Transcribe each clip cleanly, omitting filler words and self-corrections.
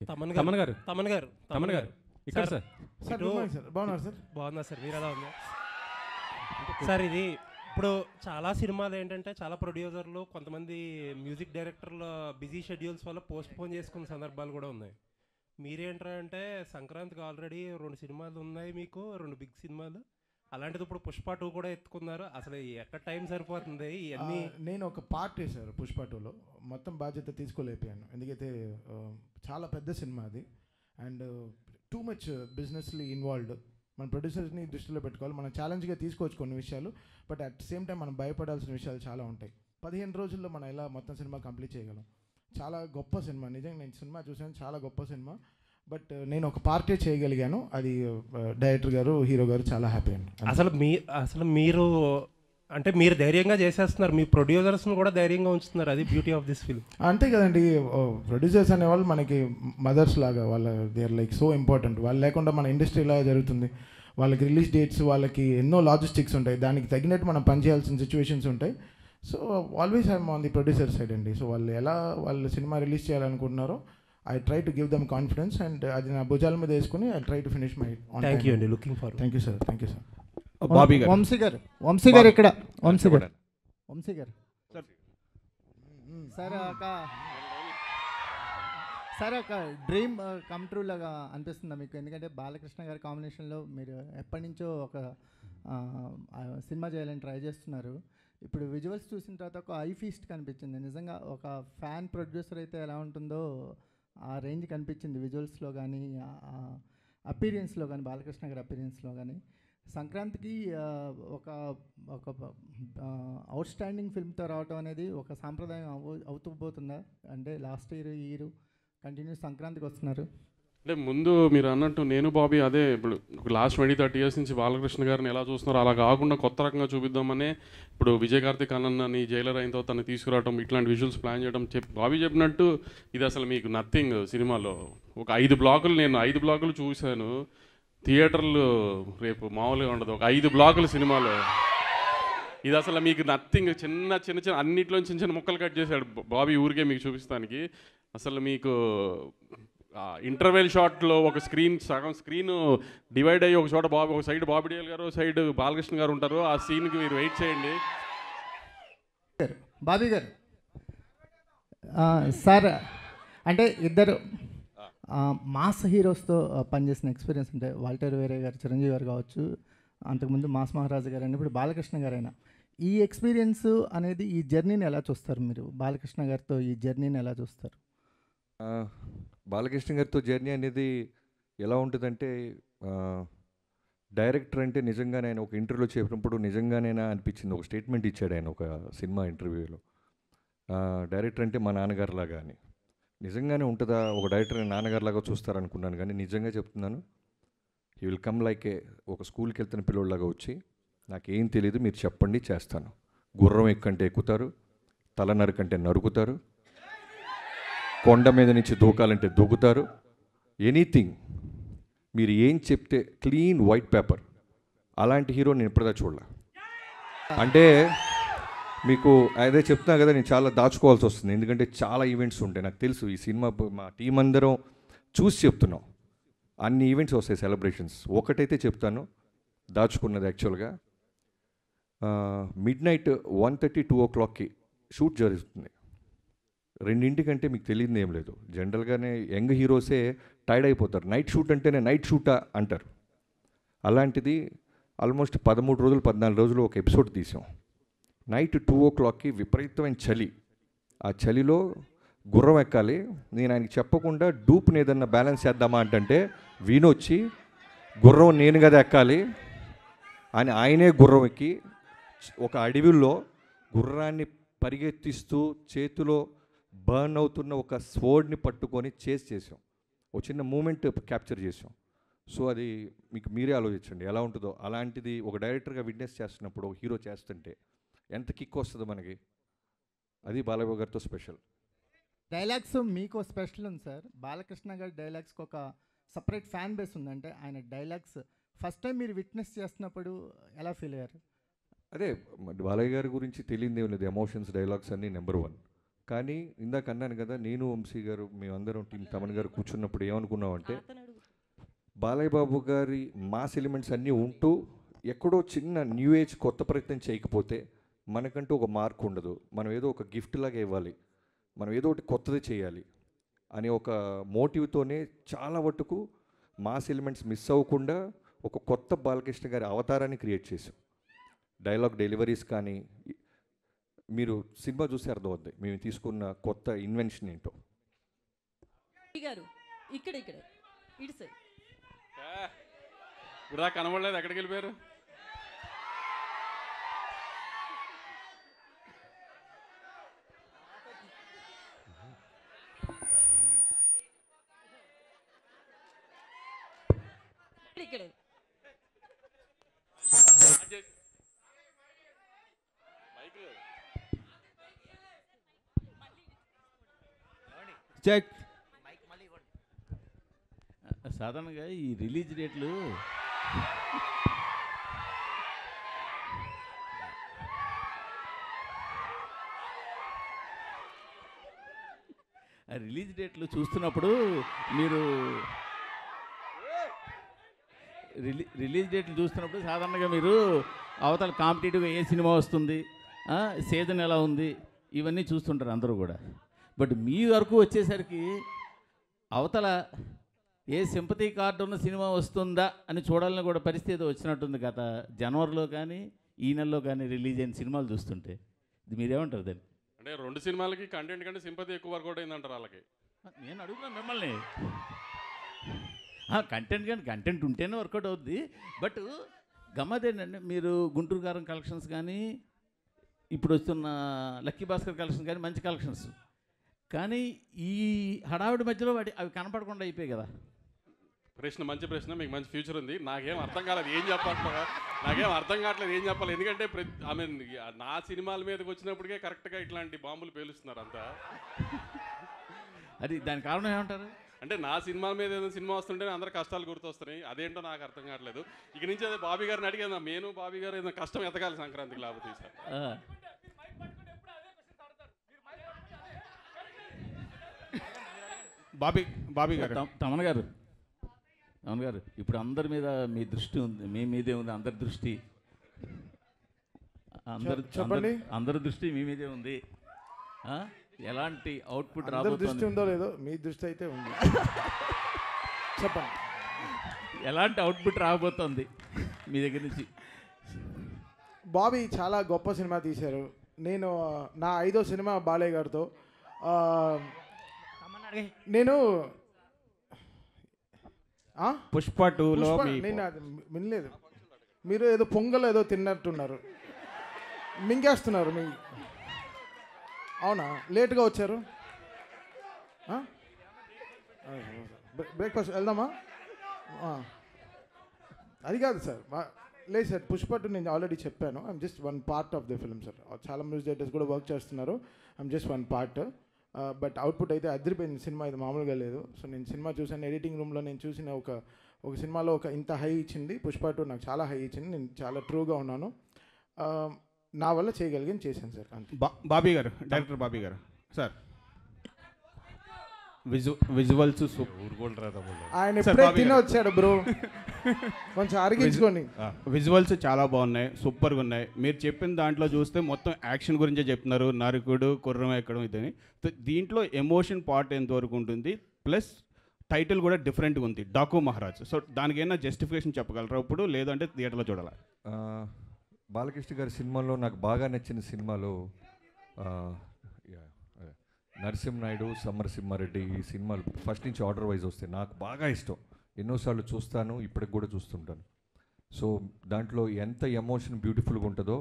తమన్ తమన్ గారు గారు తమన్ గారు తమన్ గారు ఇక్కడ sir. Sir good morning sir. బాగున్నారు సార్? బాగున్నా సార్, మీరు ఎలా ఉన్నారు సార్? ఇది ఇప్పుడు చాలా సినిమాలు ఏంటంటే చాలా ప్రొడ్యూసర్లు కొంతమంది మ్యూజిక్ డైరెక్టర్ల బిజీ షెడ్యూల్స్ వల్ల పోస్ట్ పోన్ చేసుకున్న సందర్భాలు కూడా ఉన్నాయి. మీరేంటారా అంటే సంక్రాంతికి ఆల్రెడీ 2 సినిమాలు ఉన్నాయి, మీకు 2 బిగ్ సినిమాలు. అలాంటిది ఇప్పుడు పుష్ప 2 కూడా ఎత్తుకున్నారు. అసలు ఎక్కడ టైం సరిపోతుంది ఇవన్నీ? నేను ఒక పార్ట్ చేశారు పుష్ప 2లో, మొత్తం బాధ్యత తీసుకోలేకపోయాను. ఎందుకైతే చాలా పెద్ద సినిమా అది అండ్ టూ మచ్ బిజినెస్లీ ఇన్వాల్వ్డ్. మన ప్రొడ్యూసర్స్ని దృష్టిలో పెట్టుకోవాలి, మనం ఛాలెంజ్గా తీసుకోవచ్చు కొన్ని విషయాలు, బట్ అట్ సేమ్ టైం మనం భయపడాల్సిన విషయాలు చాలా ఉంటాయి. 15 రోజుల్లో మనం ఎలా మొత్తం సినిమా కంప్లీట్ చేయగలం. చాలా గొప్ప సినిమా, నిజంగా నేను సినిమా చూసాను, చాలా గొప్ప సినిమా. బట్ నేను ఒక పార్టీ చేయగలిగాను, అది డైరెక్టర్ గారు, హీరో గారు చాలా హ్యాపీ అండి. అసలు మీరు అంటే మీరు ధైర్యంగా చేసేస్తున్నారు, మీ ప్రొడ్యూసర్స్ని కూడా ధైర్యంగా ఉంచుతున్నారు. అది బ్యూటీ ఆఫ్ దిస్ ఫిల్మ్. అంతే కదండి, ప్రొడ్యూసర్స్ అనేవాళ్ళు మనకి మదర్స్ లాగా, వాళ్ళ they are like so important. వాళ్ళు లేకుండా మన ఇండస్ట్రీ ఇలా జరుగుతుంది. వాళ్ళకి రిలీజ్ డేట్స్, వాళ్ళకి ఎన్నో లాజిస్టిక్స్ ఉంటాయి, దానికి తగినట్టు మనం పనిచేయాల్సిన సిచ్యువేషన్స్ ఉంటాయి. So always I'm on the producer side అండి. సో వాళ్ళు ఎలా వాళ్ళు సినిమా రిలీజ్ చేయాలనుకుంటున్నారో I try to give them confidence and అది నా భుజాల మీద వేసుకుని I try to finish my. Thank you అండి, looking forward. Thank you sir. Thank you sir. Bobby garu, Vamsi గారు ఇక్కడ వంశీ గారు సార్ ఒక డ్రీమ్ కమ్ ట్రూ లాగా అనిపిస్తుందా మీకు? ఎందుకంటే బాలకృష్ణ గారి కాంబినేషన్లో మీరు ఎప్పటి నుంచో ఒక సినిమా చేయాలని ట్రై చేస్తున్నారు. ఇప్పుడు విజువల్స్ చూసిన తర్వాత ఒక ఐ ఫీస్ట్ కనిపించింది. నిజంగా ఒక ఫ్యాన్ ప్రొడ్యూసర్ అయితే ఎలా ఉంటుందో ఆ రేంజ్ కనిపించింది విజువల్స్లో కానీ, అపీరియన్స్లో కానీ, బాలకృష్ణ గారి అపీరియన్స్లో కానీ. సంక్రాంతికి ఒక ఒక అవుట్ స్టాండింగ్ ఫిల్మ్తో రావటం అనేది ఒక సాంప్రదాయం అవుతూ పోతుందా? అంటే లాస్ట్ ఇయర్ ఈ ఇయర్ కంటిన్యూస్ సంక్రాంతికి వస్తున్నారు. అంటే ముందు మీరు అన్నట్టు నేను బాబీ అదే ఇప్పుడు లాస్ట్ 20-30 ఇయర్స్ నుంచి బాలకృష్ణ గారిని ఎలా చూస్తున్నారో అలా కాకుండా కొత్త రకంగా చూపిద్దామనే ఇప్పుడు విజయ్ కార్తిక్ అన్నని జైలర్ అయిన తర్వాత తను తీసుకురావడం, ఇట్లాంటి విజువల్స్ ప్లాన్ చేయడం. బాబీ చెప్పినట్టు ఇది అసలు మీకు నథింగ్. సినిమాలో ఒక 5 బ్లాకులు, నేను 5 బ్లాకులు చూశాను. థియేటర్లు రేపు మామూలుగా ఉండదు, ఒక 5 బ్లాకులు సినిమాలో. ఇది అసలు మీకు నథింగ్. చిన్న అన్నిట్లో చిన్న చిన్న ముక్కలు కట్ చేశాడు బాబీ ఊరికే మీకు చూపిస్తానికి. అసలు మీకు ఇంటర్వెల్ షాట్లో ఒక సగం స్క్రీన్ డివైడ్ అయ్యి ఒక చోట ఒక సైడ్ బాబీ డియోల్ గారు, సైడ్ బాలకృష్ణ గారు ఉంటారు. ఆ సీన్కి మీరు వెయిట్ చేయండి. బాబీ గారు సార్, అంటే ఇద్దరు మాస్ హీరోస్తో పనిచేసిన ఎక్స్పీరియన్స్ ఉంటే వాల్టర్ వేరే గారు, చిరంజీవి గారు కావచ్చు, అంతకుముందు మాస్ మహారాజు గారు అయినా, ఇప్పుడు బాలకృష్ణ గారైనా, ఈ ఎక్స్పీరియన్స్ అనేది ఈ జర్నీని ఎలా చూస్తారు మీరు? బాలకృష్ణ గారితో ఈ జర్నీని ఎలా చూస్తారు? బాలకృష్ణ గారితో జర్నీ అనేది ఎలా ఉంటుందంటే, డైరెక్టర్ అంటే నిజంగానే ఆయన ఒక ఇంటర్వ్యూలో చెప్పినప్పుడు నిజంగానేనా అనిపించింది. ఒక స్టేట్మెంట్ ఇచ్చాడు ఆయన ఒక సినిమా ఇంటర్వ్యూలో, డైరెక్టర్ అంటే మా నాన్నగారులాగా అని. నిజంగానే ఉంటుందా? ఒక డైరెక్టర్ నాన్నగారులాగా చూస్తారనుకున్నాను, కానీ నిజంగా చెప్తున్నాను, హీ విల్ కమ్ లైక్ ఒక స్కూల్కి వెళ్తున్న పిల్లోళ్ళలాగా వచ్చి, నాకేం తెలియదు మీరు చెప్పండి చేస్తాను. గుర్రం ఎక్కంటే ఎక్కుతారు, తల నరుకంటే నరుకుతారు, కొండ మీద నుంచి దూకాలంటే దూకుతారు, ఎనీథింగ్ మీరు ఏం చెప్తే క్లీన్ వైట్ పేపర్. అలాంటి హీరో నేను ఎప్పుడుదా చూడలే. అంటే మీకు అదే చెప్తున్నా కదా, నేను చాలా దాచుకోవాల్సి వస్తుంది, ఎందుకంటే చాలా ఈవెంట్స్ ఉంటాయి. నాకు తెలుసు ఈ సినిమా మా టీం అందరం చూసి చెప్తున్నాం, అన్ని ఈవెంట్స్ వస్తాయి, సెలబ్రేషన్స్. ఒకటైతే చెప్తాను, దాచుకున్నది యాక్చువల్గా మిడ్నైట్ 1:30, 2 o'clockకి షూట్ జరుగుతుంది. 2 మీకు తెలియదు ఏం లేదు. జనరల్గానే యంగ్ హీరోసే టైర్డ్ అయిపోతారు, నైట్ షూట్ అంటేనే నైట్ షూటా అంటారు. అలాంటిది ఆల్మోస్ట్ 13 రోజులు 14 రోజులు ఒక ఎపిసోడ్ తీసాం. నైట్ 2 o'clockకి విపరీతమైన చలి, ఆ చలిలో గుర్రం ఎక్కాలి. నేను ఆయనకి చెప్పకుండా డూప్ని ఏదన్నా బ్యాలెన్స్ చేద్దామా అంటే వీణొచ్చి గుర్రం నేను కదా ఎక్కాలి అని ఆయనే గుర్రం ఎక్కి ఒక అడవిలో గుర్రాన్ని పరిగెత్తిస్తూ చేతిలో బర్న్ అవుతున్న ఒక స్వర్డ్ని పట్టుకొని చేసాం. ఒక చిన్న మూమెంట్ క్యాప్చర్ చేసాం. సో అది మీకు మీరే ఆలోచించండి ఎలా ఉంటుందో. అలాంటిది ఒక డైరెక్టర్గా విట్నెస్ చేస్తున్నప్పుడు ఒక హీరో చేస్తుంటే ఎంత కిక్ వస్తుందో మనకి. అది బాలయ్య గారితో స్పెషల్. డైలాగ్స్ మీకు స్పెషల్ ఉంది సార్. బాలకృష్ణ గారి డైలాగ్స్కి ఒక సపరేట్ ఫ్యాన్ బేస్ ఉంది. అంటే ఆయన డైలాగ్స్ ఫస్ట్ టైం మీరు విట్నెస్ చేస్తున్నప్పుడు ఎలా ఫీల్ అయ్యారు? అదే బాలయ్య గారి గురించి తెలియదు ఏం లేదు, ఎమోషన్స్ డైలాగ్స్ అన్నీ నెంబర్ 1. కానీ ఇందాక అన్నాను కదా, నేను వంశీ గారు మేమందరం టీం తమన్ గారు కూర్చున్నప్పుడు ఏమనుకున్నామంటే బాలయ్య బాబు గారి మాస్ ఎలిమెంట్స్ అన్నీ ఉంటూ ఎక్కడో చిన్న న్యూ ఏజ్ కొత్త ప్రయత్నం చేయకపోతే మనకంటూ ఒక మార్క్ ఉండదు. మనం ఏదో ఒక గిఫ్ట్ లాగా ఇవ్వాలి, మనం ఏదో ఒకటి కొత్తది చేయాలి అనే ఒక మోటివ్తోనే చాలా మటుకు మాస్ ఎలిమెంట్స్ మిస్ అవ్వకుండా ఒక కొత్త బాలకృష్ణ గారి అవతారాన్ని క్రియేట్ చేసాం. డైలాగ్ డెలివరీస్ కానీ మీరు సినిమా చూస్తే అర్థమవుద్ది మేము తీసుకున్న కొత్త ఇన్వెన్షన్ ఏంటో. గారు ఇక్కడ ఇక్కడ ఇటు సైడ్ ఇప్పుడు కనబడలేదు, ఎక్కడికి వెళ్ళిపోయారు? ఇక్కడ చెక్. సాధారణంగా ఈ రిలీజ్ డేట్లు రిలీజ్ డేట్లు చూస్తున్నప్పుడు మీరు రిలీజ్ డేట్లు చూస్తున్నప్పుడు సాధారణంగా మీరు అవతల కాంపిటేటివ్గా ఏ సినిమా వస్తుంది, సీజన్ ఎలా ఉంది, ఇవన్నీ చూస్తుంటారు అందరూ కూడా. బట్ మీ వరకు వచ్చేసరికి అవతల ఏ సింపతి కార్డు ఉన్న సినిమా వస్తుందా అని చూడాలని కూడా పరిస్థితి వచ్చినట్టుంది గత జనవరిలో కానీ ఈ నెలలో కానీ రిలీజ్ అయిన సినిమాలు చూస్తుంటే. ఇది మీరేమంటారు దాన్ని? అంటే 2 సినిమాలకి కంటెంట్ కంటే సింపతి ఎక్కువ వర్కౌట్ అయిందంటారు వాళ్ళకి. నేను అడుగుతున్నాను మిమ్మల్ని. కంటెంట్ కానీ కంటెంట్ ఉంటేనే వర్కౌట్ అవుద్ది. బట్ గమ్మతేంటంటే మీరు గుంటూరు కారం కలెక్షన్స్ కానీ ఇప్పుడు వస్తున్న లక్కీ భాస్కర్ కలెక్షన్స్ కానీ మంచి కలెక్షన్స్, కానీ ఈ హడావిడి మధ్యలో అవి కనపడకుండా అయిపోయాయి కదా. ప్రశ్న మంచి ప్రశ్న, మీకు మంచి ఫ్యూచర్ ఉంది. నాకేం అర్థం కాలేదు ఏం కావట్లేదు ఏం చెప్పాలి. ఎందుకంటే నా సినిమాల మీదకి వచ్చినప్పటికే కరెక్ట్గా ఇట్లాంటి బాంబులు పేలుస్తున్నారు అంతా. అది దాని కారణం ఏమంటారు? అంటే నా సినిమా మీద ఏదైనా సినిమా వస్తుంటే అందరు కష్టాలు గుర్తొస్తున్నాయి. అదేంటో నాకు అర్థం కావట్లేదు. ఇక నుంచి అదే బాబీ గారిని అడిగాను, నేను బాబీ గారు ఏదైనా కష్టం ఎతకాలి సంక్రాంతికి, లేకపోతే సార్. బాబీ గారు తమన్ గారు ఇప్పుడు అందరి మీద మీ దృష్టి ఉంది, మీ మీదే ఉంది అందరి దృష్టి. అందరి దృష్టి మీ మీదే ఉంది. ఎలాంటి అవుట్పుట్ దృష్టి ఉందో లేదో మీ దృష్టి అయితే ఉంది. చెప్పండి, ఎలాంటి అవుట్పుట్ రాబోతోంది మీ దగ్గర నుంచి? బాబీ చాలా గొప్ప సినిమా తీశారు. నేను నా 5వ సినిమా బాలయ్య గారితో. నేను పుష్ప 2లో నేను అది వినలేదు. మీరు ఏదో పొంగల్ ఏదో తిన్నట్టున్నారు, మింగేస్తున్నారు. అవునా, లేట్గా వచ్చారు. బ్రేక్ఫాస్ట్ వెళ్దామా? అది కాదు సార్, లేదు సార్. పుష్ప 2 నేను ఆల్రెడీ చెప్పాను. I'm just one part of the film sir. చాలా మ్యూజిక్ డైరెక్టర్స్ కూడా వర్క్ చేస్తున్నారు. I'm just one part. But output అయితే అదిరిపోయింది సినిమా, ఇది మామూలుగా లేదు. సో నేను సినిమా చూసాను, ఎడిటింగ్ రూమ్లో నేను చూసిన ఒక సినిమాలో ఇంత హై ఇచ్చింది పుష్ప 2 నాకు చాలా హై ఇచ్చింది. నేను చాలా ట్రూగా ఉన్నాను. నా వల్ల చేయగలిగాను, చేశాను సార్. అంతే. బాబీ గారు, డైరెక్టర్ బాబీ గారు సార్, విజువల్స్ ఆయన ఎప్పుడే తినే వచ్చాడు బ్రో, కొంచెం అరిగించుకోండి. విజువల్స్ చాలా బాగున్నాయి, సూపర్గా ఉన్నాయి. మీరు చెప్పిన దాంట్లో చూస్తే మొత్తం యాక్షన్ గురించే చెప్తున్నారు, నరకుడు కుర్రం ఎక్కడం ఇదని. దీంట్లో ఎమోషన్ పార్ట్ ఎంతవరకు ఉంటుంది, ప్లస్ టైటిల్ కూడా డిఫరెంట్గా ఉంది, డాకు మహారాజ్. సో దానికి ఏమైనా జస్టిఫికేషన్ చెప్పగలరా ఇప్పుడు, లేదంటే థియేటర్లో చూడాలా? బాలకృష్ణ గారి సినిమాలో నాకు బాగా నచ్చిన సినిమాలో నరసింహనాయుడు, సమరసింహారెడ్డి, ఈ సినిమాలు ఫస్ట్ నుంచి ఆర్డర్ వైజ్ వస్తాయి. నాకు బాగా ఇష్టం, ఎన్నోసార్లు చూస్తాను, ఇప్పటికి కూడా చూస్తుంటాను. సో దాంట్లో ఎంత ఎమోషన్ బ్యూటిఫుల్గా ఉంటుందో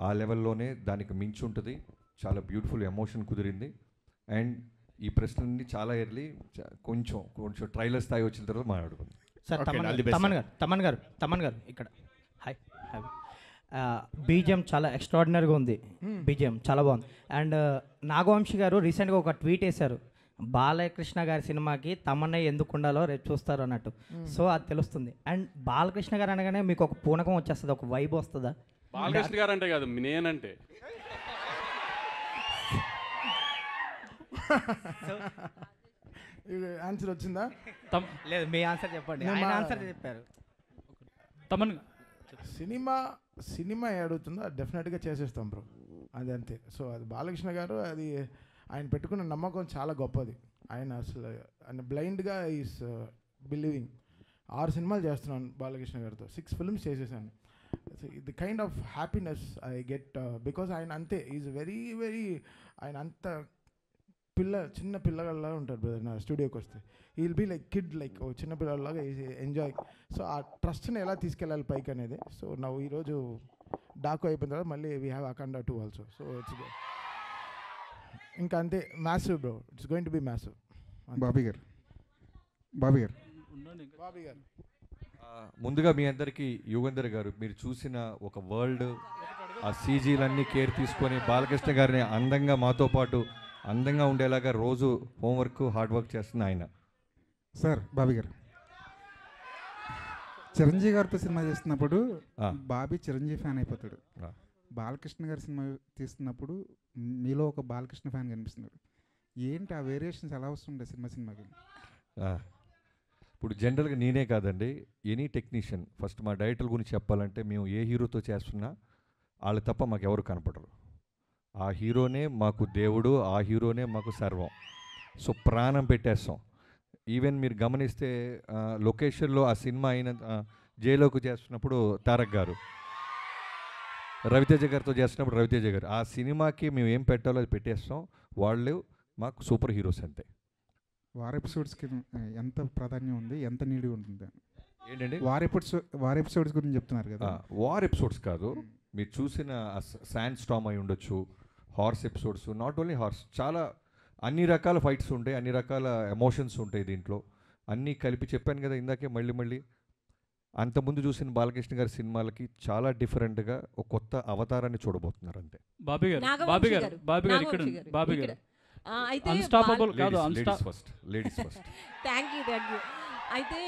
ఆ లెవెల్లోనే దానికి మించి ఉంటుంది. చాలా బ్యూటిఫుల్ ఎమోషన్ కుదిరింది. అండ్ ఈ ప్రశ్నని చాలా ఎర్లీ కొంచెం ట్రైలర్ స్థాయి వచ్చిన తర్వాత మాట్లాడుకుందాం. సార్ తమన్ గారు ఇక్కడ హాయ్. బీజిఎం చాలా ఎక్స్ట్రాడినరీగా ఉంది, బీజిఎం చాలా బాగుంది. అండ్ నాగవంశి గారు రీసెంట్గా ఒక ట్వీట్ వేశారు, బాలకృష్ణ గారి సినిమాకి తమన్నా ఎందుకు ఉండాలో రేపు చూస్తారు అన్నట్టు. సో అది తెలుస్తుంది. అండ్ బాలకృష్ణ గారు అనగానే మీకు ఒక పూనకం వచ్చేస్తుంది, ఒక వైబ్ వస్తుందా? బాలకృష్ణ గారు అంటే కాదు, నేనంటే ఆన్సర్ వచ్చిందా? లేదు, మీ ఆన్సర్ చెప్పండి. నేను ఆయన ఆన్సర్ చెప్పారు. తమన్ సినిమా అడుగుతుందో అది డెఫినెట్గా చేసేస్తాం బ్రో, అది అంతే. సో అది బాలకృష్ణ గారు, అది ఆయన పెట్టుకున్న నమ్మకం చాలా గొప్పది. ఆయన అసలు ఆయన బ్లైండ్గా ఈస్ బిలీవింగ్. 6 సినిమాలు చేస్తున్నాను బాలకృష్ణ గారితో, 6 ఫిల్మ్స్ చేసేసాను. The kind of happiness I get because ఆయన అంతే, ఈజ్ వెరీ ఆయన అంత చిన్న పిల్లగాళ్ళ ఉంటారు బ్రదర్. నా స్టూడియోకి వస్తే ఈ will be like kid, like ఓ చిన్న పిల్లలాగా ఎంజాయ్. సో ఆ ట్రస్ట్ని ఎలా తీసుకెళ్ళాలి పైకి అనేది. సో నా ఈరోజు డాకు అయిపోయిన తర్వాత మళ్ళీ we have Akhanda 2 also. So it's ఇంకా అంతే, massive bro, it's going to be massive. Bobby గారు ముందుగా మీ అందరికీ యుగంధర్ గారు, మీరు చూసిన ఒక వరల్డ్, ఆ సీజీలన్నీ కేర్ తీసుకొని బాలకృష్ణ గారిని అందంగా మాతో పాటు అందంగా ఉండేలాగా రోజు హోంవర్క్ హార్డ్ వర్క్ చేస్తున్న ఆయన. సార్ బాబీ గారు, చిరంజీవి గారితో సినిమా చేస్తున్నప్పుడు బాబీ చిరంజీవి ఫ్యాన్ అయిపోతాడు. బాలకృష్ణ గారి సినిమా తీస్తున్నప్పుడు మీలో ఒక బాలకృష్ణ ఫ్యాన్ కనిపిస్తున్నాడు. ఏంటి ఆ వేరియేషన్స్ ఎలా వస్తుండే సినిమాకి? ఇప్పుడు జనరల్గా నేనే కాదండి, ఎనీ టెక్నీషియన్, ఫస్ట్ మా డైరెక్టర్ గురించి చెప్పాలంటే మేము ఏ హీరోతో చేస్తున్నా వాళ్ళు తప్ప మాకు ఎవరు కనపడరు. ఆ హీరోనే మాకు దేవుడు, ఆ హీరోనే మాకు సర్వం. సో ప్రాణం పెట్టేస్తాం. ఈవెన్ మీరు గమనిస్తే లొకేషన్లో ఆ సినిమా అయిన జైలోకి చేస్తున్నప్పుడు తారక్ గారు, రవితేజ గారితో చేస్తున్నప్పుడు రవితేజ గారు, ఆ సినిమాకి మేము ఏం పెట్టాలో అది పెట్టేస్తాం. వాళ్ళు మాకు సూపర్ హీరోస్ అంతే. వార్ ఎపిసోడ్స్కి ఎంత ప్రాధాన్యం ఉంది, ఎంత నీడి ఉంటుంది ఏంటండి? వార్ ఎపిసోడ్స్ గురించి చెప్తున్నారు కదా. వార్ ఎపిసోడ్స్ కాదు, మీరు చూసిన శాండ్ స్టామ్ అయి ఉండొచ్చు, horse episodes, not only horse, చాలా అన్ని రకాల ఫైట్స్ ఉంటాయి, అన్ని రకాల ఎమోషన్స్ ఉంటాయి దీంట్లో. అన్నీ కలిపి చెప్పాను కదా ఇందాకే, మళ్ళీ అంతకుముందు చూసిన బాలకృష్ణ గారి సినిమాలకి చాలా డిఫరెంట్గా ఒక కొత్త అవతారాన్ని చూడబోతున్నారు అంతే. బాబీ గారు ఇక్కడ అన్స్టాపబుల్ కాదు, లేడీస్ ఫస్ట్. Thank you. అయితే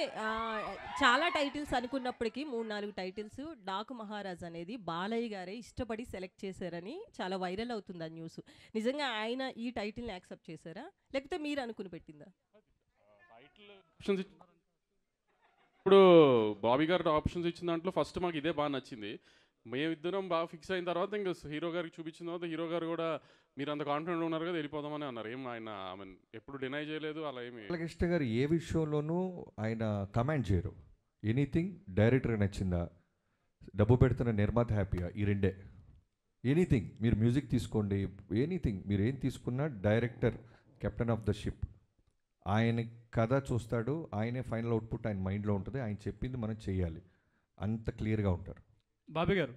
చాలా టైటిల్స్ అనుకున్నప్పటికీ 3-4 టైటిల్స్ డాకు మహారాజ్ అనేది బాలయ్య గారే ఇష్టపడి సెలెక్ట్ చేశారని చాలా వైరల్ అవుతుంది ఆ న్యూస్. నిజంగా ఆయన ఈ టైటిల్ని యాక్సెప్ట్ చేశారా, లేకపోతే మీరు అనుకుని పెట్టిందా? ఇప్పుడు బాబీ గారు ఆప్షన్స్ ఇచ్చిన దాంట్లో ఫస్ట్ మాకు ఇదే బాగా నచ్చింది. మేమిద్దరం బాగా ఫిక్స్ అయిన తర్వాత ఇంకా హీరో గారికి చూపించిన తర్వాత హీరో గారు కూడా మీరు అంత కాన్ఫిడెంట్ ఉన్నారు కదా వెళ్ళిపోదామని అన్నారు. ఏం ఆయన ఎప్పుడు డినై చేయలేదు అలా ఏమి. బాలకృష్ణ గారు ఏ విషయంలోనూ ఆయన కమెంట్ చేయరు. ఎనీథింగ్ డైరెక్టర్ నచ్చిందా, డబ్బు పెడుతున్న నిర్మాత హ్యాపీయా, ఈ రెండే. ఎనీథింగ్ మీరు మ్యూజిక్ తీసుకోండి, ఎనీథింగ్ మీరు ఏం తీసుకున్నా director captain of the ship. ఆయన కథ చూస్తాడు, ఆయనే ఫైనల్ అవుట్పుట్ ఆయన మైండ్లో ఉంటుంది, ఆయన చెప్పింది మనం చేయాలి, అంత క్లియర్గా ఉంటారు. బాబీ గారు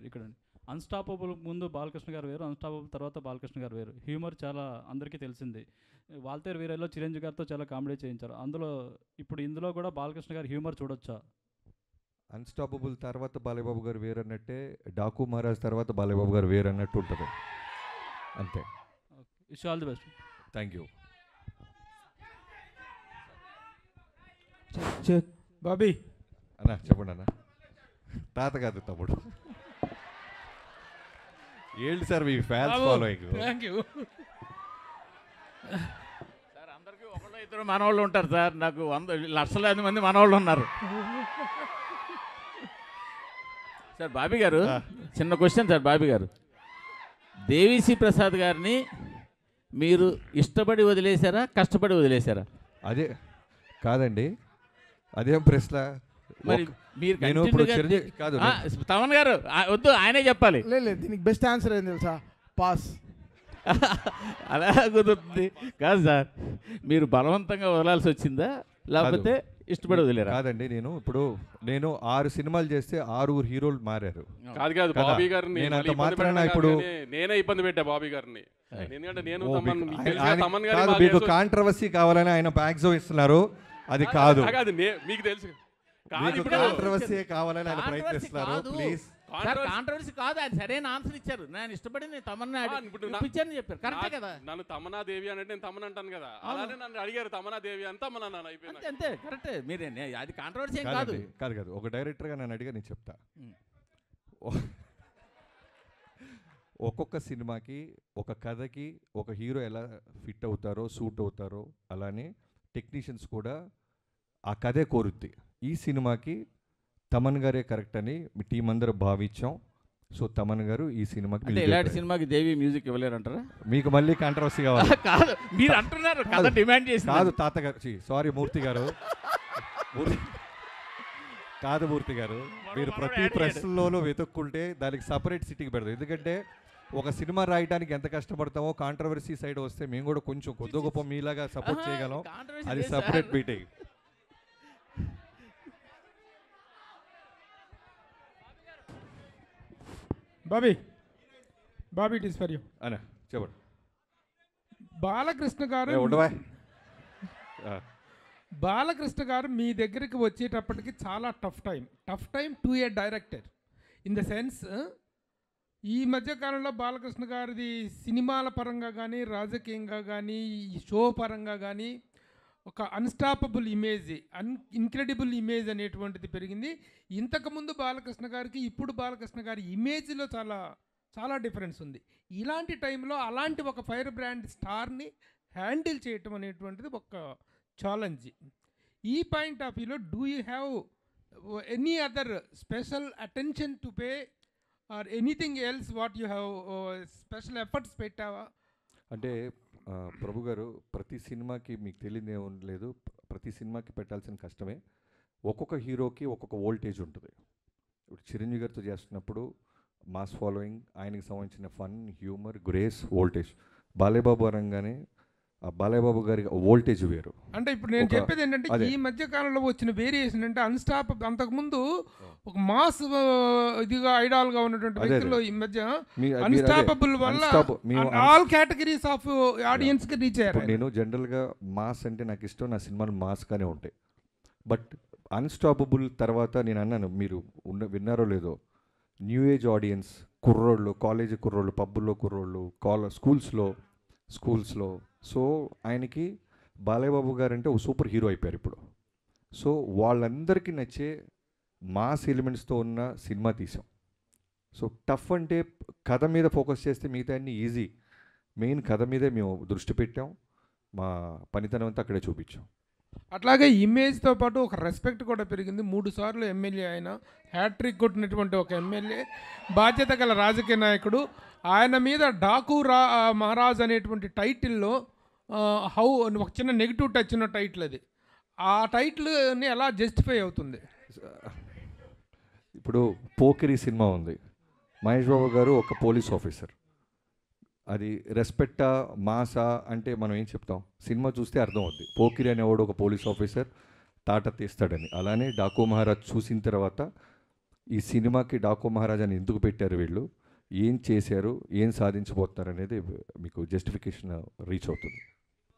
ఇక్కడ అన్స్టాపబుల్ ముందు బాలకృష్ణ గారు వేరు, అన్స్టాపబుల్ తర్వాత బాలకృష్ణ గారు వేరు. హ్యూమర్ చాలా అందరికీ తెలిసింది. వాల్తేరు వీరలో చిరంజీవి గారితో చాలా కామెడీ చేయించారు. ఇందులో కూడా బాలకృష్ణ గారి హ్యూమర్ చూడొచ్చా? అన్స్టాపబుల్ తర్వాత బాలయ్యబాబు గారు వేరు అన్నట్టే, డాకు మహారాజ్ తర్వాత బాలయ్యబాబు గారు వేరు అన్నట్టు ఉంటుంది అంతే. Wish all the best. Thank you. Bobby అన్న చెప్పండి అన్న. తాత కాదు తమ్ముడు. ఏంటి sir me fans following? Thank you sir. అందరికీ 1-2 మనవాళ్ళు ఉంటారు సార్, నాకు 100 మంది మనవాళ్ళు ఉన్నారు సార్. బాబీ గారు చిన్న క్వశ్చన్ సార్. బాబీ గారు, దేవిశ్రీ ప్రసాద్ గారిని మీరు ఇష్టపడి వదిలేశారా, కష్టపడి వదిలేశారా? అదే కాదండి, అదేం ప్రశ్న. మరి మీరు కాదు తమన్ గారు వద్దు, ఆయనే చెప్పాలి. లేదు, దీనికి బెస్ట్ ఆన్సర్ ఏం తెలుసా? పాస్. అలా కుదురుతుంది కాదు సార్. మీరు బలవంతంగా వదలాల్సి వచ్చిందా, లేకపోతే ఇష్టపడి వదిలేరా? కాదండి, నేను 6 సినిమాలు చేస్తే 6 హీరోలు మారారు. కాదు బాబీ గారిని ఇప్పుడు నేనే ఇబ్బంది పెట్టా బాబీ గారిని. ఎందుకంటే మీకు కాంట్రవర్సీ కావాలని ఆయన బ్యాగ్జో ఇస్తున్నారు, అది కాదు. మీకు తెలుసు కాంట్రవర్సీ కావాలని ఆయన ప్రయత్నిస్తున్నారు. ప్లీజ్ కాంట్రవర్సీ కాదు, ఆయన సరైన ఆన్సర్ ఇచ్చారు. నేను ఇష్టపడి తమన్నా ఇప్పించాను చెప్పారు, కరెక్టే కదా. నన్ను తమన్నా దేవి అంటే నేను తమన్ అంటాను కదా, అలానే నన్ను అడిగారు తమన్నా దేవి అని తమన్నా అయిపోయింది అంతే. కరెక్టే, మీరే అది కాంట్రవర్సీ ఏం కాదు. కాదు ఒక డైరెక్టర్గా నన్ను అడిగా నేను చెప్తా. ఒక్కొక్క సినిమాకి ఒక కథకి ఒక హీరో ఎలా ఫిట్ అవుతారో సూట్ అవుతారో అలానే టెక్నీషియన్స్ కూడా ఆ కథే కోరుద్ది. ఈ సినిమాకి తమన్ గారే కరెక్ట్ అని మీ టీం అందరూ భావించాం. సో తమన్ గారు ఈ సినిమాకి అంటే ఇలాంటి సినిమాకి దేవి మ్యూజిక్ ఇవ్వలేరంటారా? మీకు మళ్ళీ కాంట్రవర్సీ కావాలి. కాదు మీరు అంటున్నారు కథ డిమాండ్ చేసి కాదు తాతగారు, సారీ మూర్తి గారు, కాదు మూర్తి గారు, మీరు ప్రతి ప్రశ్నలోనూ వెతుక్కుంటే దానికి సపరేట్ సిటీకి పెడతాం. ఎందుకంటే ఒక సినిమా రాయడానికి ఎంత కష్టపడతామో కాంట్రవర్సీ సైడ్ వస్తే మేము కూడా కొంచెం కొద్ది గొప్ప మీలాగా సపోర్ట్ చేయగలం. అది separate meeting. Bobby it is for you అనే చెప్పండి. బాలకృష్ణ గారు బాలకృష్ణ గారు మీ దగ్గరికి వచ్చేటప్పటికి చాలా tough time to A director in the sense ఈ మధ్యకాలంలో బాలకృష్ణ గారిది సినిమాల పరంగా కానీ రాజకీయంగా కానీ షో పరంగా కానీ ఒక అన్స్టాపబుల్ ఇమేజ్ ఇన్క్రెడిబుల్ ఇమేజ్ అనేటువంటిది పెరిగింది. ఇంతకుముందు బాలకృష్ణ గారికి ఇప్పుడు బాలకృష్ణ గారి ఇమేజ్లో చాలా చాలా డిఫరెన్స్ ఉంది. ఇలాంటి టైంలో అలాంటి ఒక ఫైర్ బ్రాండ్ స్టార్ని హ్యాండిల్ చేయటం అనేటువంటిది ఒక ఛాలెంజ్. ఈ పాయింట్ ఆఫ్ వ్యూలో do you have any other special attention to pay or anything else what you have special efforts పెట్టావా? అంటే ప్రభు గారు, ప్రతి సినిమాకి మీకు తెలియదు ఏం లేదు, ప్రతి సినిమాకి పెట్టాల్సిన కష్టమే. ఒక్కొక్క హీరోకి ఒక్కొక్క వోల్టేజ్ ఉంటుంది. ఇప్పుడు చిరంజీవి గారితో చేస్తున్నప్పుడు మాస్ ఫాలోయింగ్, ఆయనకి సంబంధించిన fun, humour, grace, voltage. Balebabu అనగానే ఆ బాలేబాబు గారి వోల్టేజ్ వేరు. అంటే ఇప్పుడు నేను చెప్పేది ఏంటంటే ఈ మధ్య కాలంలో వచ్చిన వేరియేషన్ అంటే అంతకుముందు ఒక మాస్ ఇదిగా ఐడాల్గా ఉన్నటువంటి వ్యక్తులు ఈ మధ్య అన్స్టాపబుల్ వల్ల ఆల్ కేటగిరీస్ ఆఫ్ ఆడియన్స్కి రీచ్ అయ్యారు. నేను జనరల్గా మాస్ అంటే నాకు ఇష్టం, నా సినిమాలు మాస్గానే ఉంటాయి. బట్ అన్స్టాపబుల్ తర్వాత నేను అన్నాను, మీరు విన్నారో లేదో, న్యూ ఏజ్ ఆడియన్స్, కుర్రోళ్ళు, కాలేజీ కుర్రోళ్ళు, పబ్బుల్లో కుర్రోళ్ళు, స్కూల్స్లో. సో ఆయనకి బాలయ్యబాబు గారు అంటే ఒక సూపర్ హీరో అయిపోయారు ఇప్పుడు. సో వాళ్ళందరికీ నచ్చే మాస్ ఎలిమెంట్స్తో ఉన్న సినిమా తీసాం. సో టఫ్ అంటే కథ మీద ఫోకస్ చేస్తే మిగతా అన్నీ ఈజీ. మెయిన్ కథ మీదే మేము దృష్టి పెట్టాం, మా పనితనం అంతా అక్కడే చూపించాం. అట్లాగే ఇమేజ్తో పాటు ఒక రెస్పెక్ట్ కూడా పెరిగింది. 3 సార్లు ఎమ్మెల్యే ఆయన, హ్యాట్రిక్ కొట్టినటువంటి ఒక ఎమ్మెల్యే, బాధ్యత గల రాజకీయ నాయకుడు. ఆయన మీద డాకు మహారాజ్ అనేటువంటి టైటిల్లో ఒక చిన్న నెగిటివ్ టచ్ ఉన్న టైటిల్ అది. ఆ టైటిల్ని ఎలా జస్టిఫై అవుతుంది? ఇప్పుడు పోకిరి సినిమా ఉంది, మహేష్ బాబు గారు ఒక పోలీస్ ఆఫీసర్. అది రెస్పెక్టా మాసా అంటే మనం ఏం చెప్తాం, సినిమా చూస్తే అర్థం అవుద్ది. పోకిరి అనేవాడు ఒక పోలీస్ ఆఫీసర్ తాట తీస్తాడని. అలానే డాకు మహారాజ్ చూసిన తర్వాత ఈ సినిమాకి డాకు మహారాజ్ అని ఎందుకు పెట్టారు, వీళ్ళు ఏం చేశారు, ఏం సాధించబోతున్నారు అనేది మీకు జస్టిఫికేషన్ రీచ్ అవుతుంది.